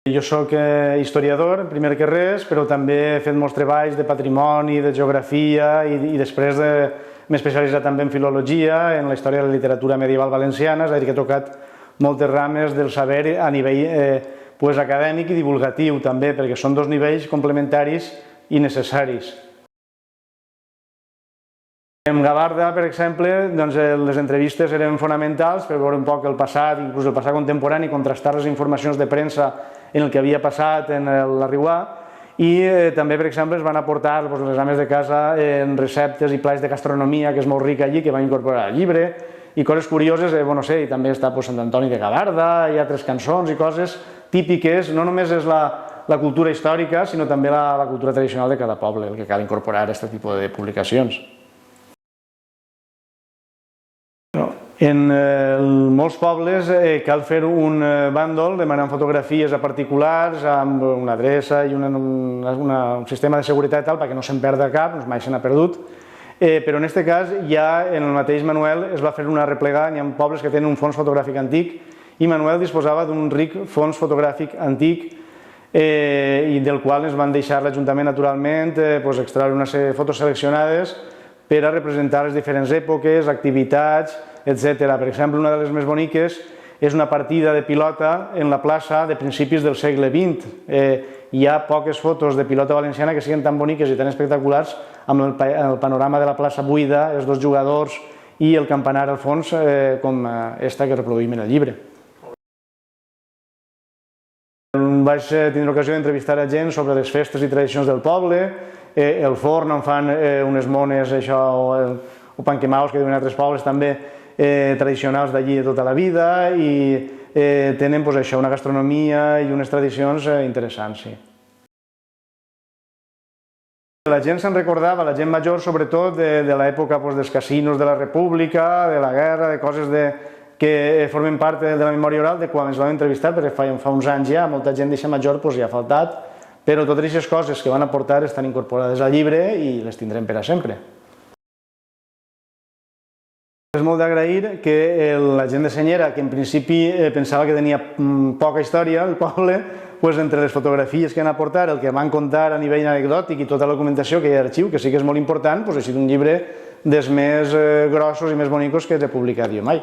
Jo soc historiador, primer que res, però també he fet molts treballs de patrimoni, de geografia i després m'he especialitzat també en filologia, en la història de la literatura medieval valenciana, és a dir, que he tocat moltes rames del saber a nivell acadèmic i divulgatiu també, perquè són dos nivells complementaris i necessaris. En Gavarda, per exemple, les entrevistes eren fonamentals per veure un poc el passat, inclús el passat contemporani, contrastar les informacions de premsa en el que havia passat en la Riuà, i també, per exemple, es van aportar les ames de casa en receptes i plats de gastronomia, que és molt ric allí, que van incorporar al llibre, i coses curioses, no sé, i també està Sant Antoni de Gavarda, hi ha altres cançons i coses típiques, no només és la cultura històrica, sinó també la cultura tradicional de cada poble, el que cal incorporar a aquest tipus de publicacions. En molts pobles cal fer un bàndol demanant fotografies a particulars amb una adreça i un sistema de seguretat tal perquè no se'n perda cap, mai se n'ha perdut, però en aquest cas ja en el mateix Manuel es va fer una replegada, hi ha pobles que tenen un fons fotogràfic antic i Manuel disposava d'un ric fons fotogràfic antic i del qual ens van deixar l'Ajuntament naturalment extreure unes fotos seleccionades per a representar les diferents èpoques, activitats, etc. Per exemple, una de les més boniques és una partida de pilota en la plaça de principis del segle XX. Hi ha poques fotos de pilota valenciana que siguin tan boniques i tan espectaculars amb el panorama de la plaça buida, els dos jugadors i el campanar al fons com esta que reproduïm en el llibre. Vaig tindre ocasió d'entrevistar a gent sobre les festes i tradicions del poble, el forn on fan unes mones, o panquemaus que diuen altres pobles també, tradicionals d'allí de tota la vida i tenen una gastronomia i unes tradicions interessants. La gent se'n recordava, la gent major sobretot, de l'època dels casinos de la República, de la guerra, de coses que formen part de la memòria oral de quan ens vam entrevistar, perquè fa uns anys ja, molta gent d'eixa major ja ha faltat, però totes aquestes coses que van aportar estan incorporades al llibre i les tindrem per a sempre. És molt d'agrair que la gent de Senyera, que en principi pensava que tenia poca història el poble, entre les fotografies que han aportat, el que van contar a nivell anecdòtic i tota la documentació que hi ha d'arxiu, que sí que és molt important, ha sigut un llibre dels més grossos i més bonicos que he publicat jo mai.